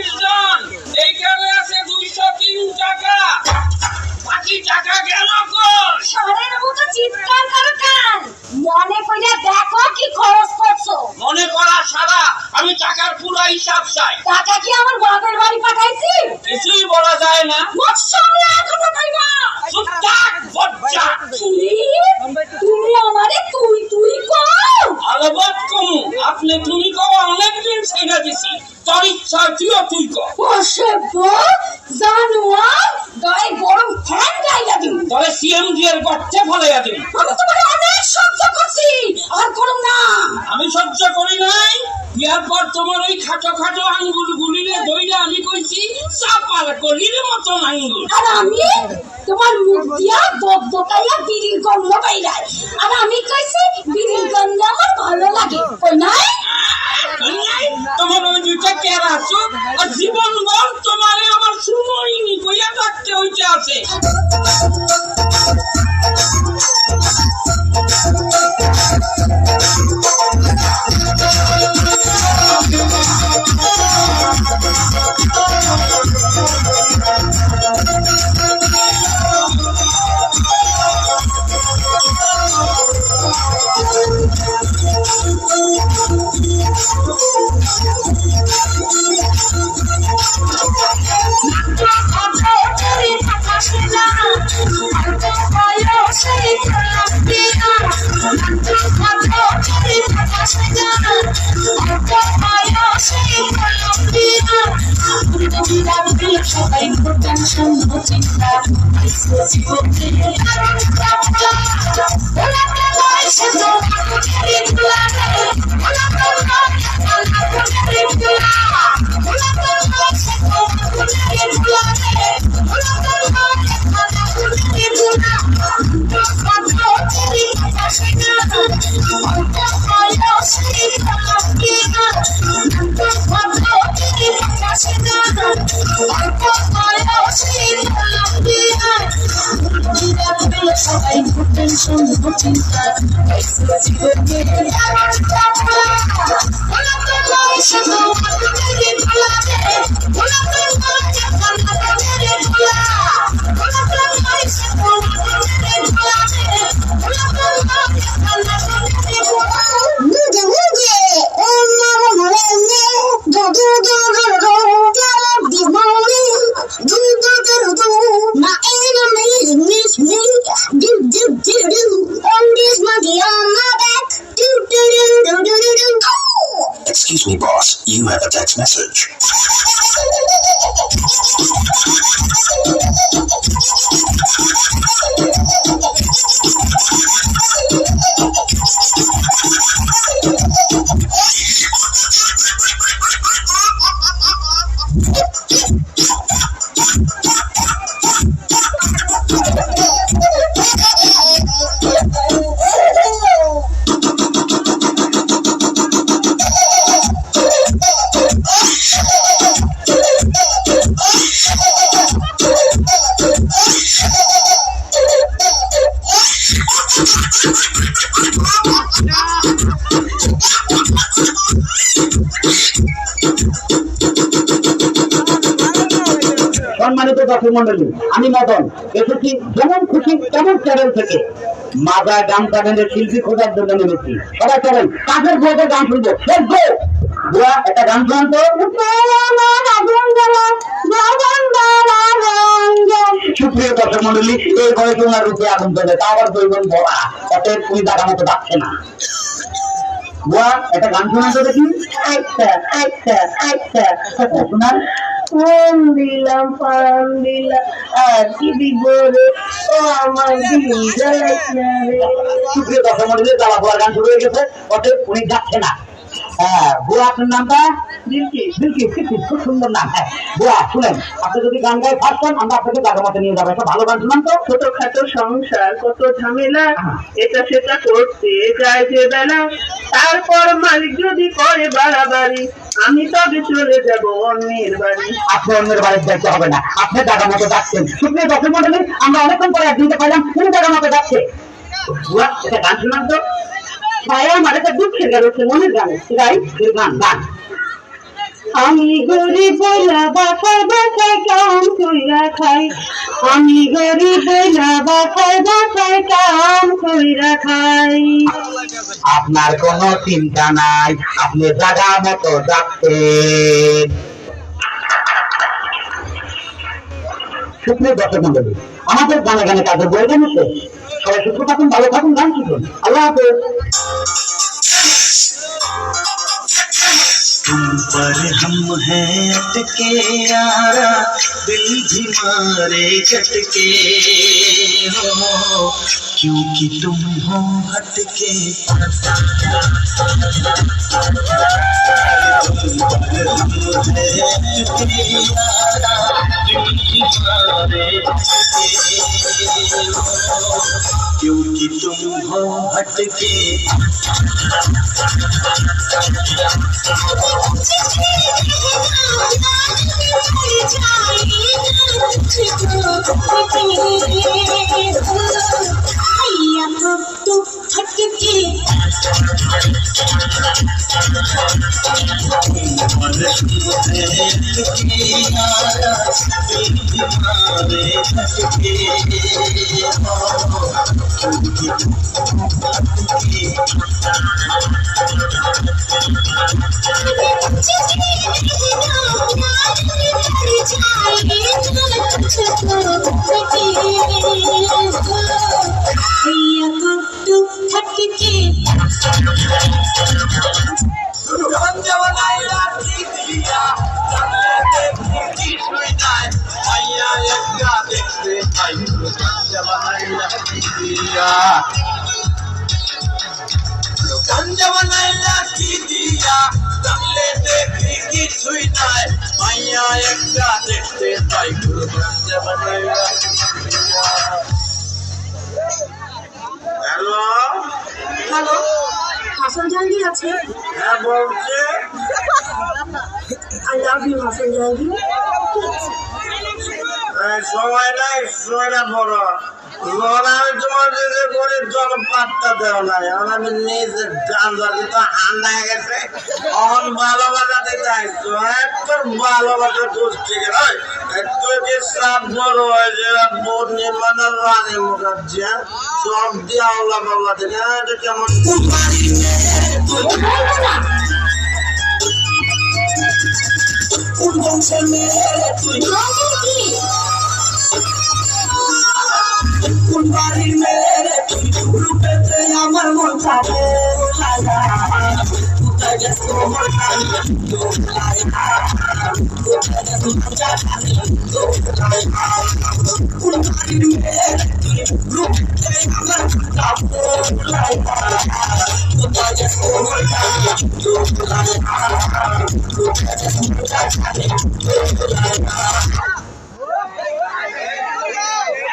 20 জন, এইখানে আছে 203 টাকা। বাকি টাকা গেল কই? শহরের মতো চিৎকার করো কেন? মনে কইরা দেখো কি খরচ করছো। মনে করা সারা, আমি টাকার পুরো হিসাব চাই। টাকা কি আমার বাপের বাড়ি পাঠাইছি? কিছুই বলা যায় না। মোর সামনে কথা কইবা। চুপ থাক বজ্জা। তুমি আমারে তুই কও। আলবত কমু, আপনি তুমি কও অনেকদিন ছেড়ে দিছি। তোর ইচ্ছা তুই কও। অসভ্য জানোয়ার, গায়ে গরম ফ্যান গাইয়া দিন। তবে সিএমজি এর গর্তে ফলাইয়া দিন। আমি তোমারে অনেক সহ্য করছি, আর করুম না। আমি সহ্য করি নাই। বিয়ার পর তোমার ওই খাটো খাটো আঙ্গুল গুলিরে দইরা আমি কইছি চাপার গলির মতন আঙ্গুল। আর আমি তোমার মুখ দিয়া দবদবাইয়া বিড়ির গন্ধ বাইরাই। আর আমি কইছি বিড়ির গন্ধ আমার ভালো লাগে। কই নাই? তোমার ওই দুইটা কেরা চোখ আর জীবন ভর তোমারে আমার শুনোইনি কইয়া থাকতে হইতে আছে। সবাই টেনশন চিন্তা সবাই টেনশন চিন্তা Excuse me, boss. You have a text message. সম্মানিত দর্শক মন্ডলী, আমি মদন এসেছি যেমন খুশি তেমন চ্যানেল থেকে মাজা গান চ্যানেলের শিল্পী খোঁজার জন্য নেমেছি। সবাই চলেন কাঠের বইতে গান শুনবো। বুয়া একটা গান শুনান তো। সুপ্রিয় দর্শক মন্ডলী, এই বয়সে ওনার রূপে আগুন চলে, তা আবার দৈবন ভরা, তাতে তুমি জায়গা মতো যাচ্ছে না। বুয়া একটা গান শোনান তো দেখি। আচ্ছা আচ্ছা আচ্ছা শোনান। ফোন দিলাম পান দিলাম আর কি দিব রে, ও আমার দিল জ্বালাইয়া রে। সুপ্রিয় দর্শক মন্ডলী, যাওয়া হওয়ার গান শুরু হয়ে গেছে, অতএব উনি যাচ্ছে না। হ্যাঁ বুয়া, আপনার নামটা? খুব সুন্দর নাম। হ্যাঁ বুয়া শুনেন, আপনি যদি গান গায়ে ফার্স্ট হন, আমরা আপনাকে জায়গা মতো নিয়ে যাবো। একটা ভালো গান শুনান তো। ছোটখাটো সংসার কত ঝামেলা, এটা সেটা করতে যায় যে বেলা, তারপর মালিক যদি করে বাড়াবাড়ি, আমি তবে চলে যাব অন্যের বাড়ি। আপনি অন্যের বাড়ির যাইতে হবে না, আপনি জায়গা মতো যাচ্ছেন। সুপ্রিয় দর্শক মন্ডলী, আমরা অনেকক্ষণ পরে একদিনকে পাইলাম তিনি জায়গা মতো যাচ্ছে। বুয়া একটা গান শুনান তো। ছায়া আমার একটা দুঃখের গান হচ্ছে, মনের গান গাই গান গান। আমি গরিব বইলা বাসায় বাসায় কাম কইরা খাই, আমি গরিব বইলা বাসায় বাসায় কাম কইরা খাই। আপনার কোনো চিন্তা নাই, আপনি জায়গা মতো যাচ্ছেন। সুপ্রিয় দর্শক মন্ডলী, আমাদের গানে গানে কাজের প্রয়োজন হচ্ছে। সবাই সুস্থ থাকুন, ভালো থাকুন, গান শিখুন। আল্লাহ হাফেজ। तुम पर हम हैं अटके यारा, दिल भी मारे झटके हो, क्योंकि तुम हो हटके। तुम पर हम हैं अटके यारा, दिल भी मारे झटके हो, क्योंकि तुम हो हटके। হ্যালো, হ্যালো, হাসান জাহাঙ্গীর আছে? হ্যাঁ বলছে। I love you Hasan Jahangir. সময়টা বড় আমি তোমার দিকে গরিব জল পাত্তা দেওয়া নাই, আমি নিজে ডান তো হান্ডায় গেছে, অন ভালোবাসা দিতে চাইছো, একটু ভালোবাসা দুষ্টি তুই কি সাপ বড় হয়েছে বোর্ড নির্মাণের রানী মুখার্জি সব দিয়ে আওলা বাবা থেকে এটা কেমন আমার মন থাকে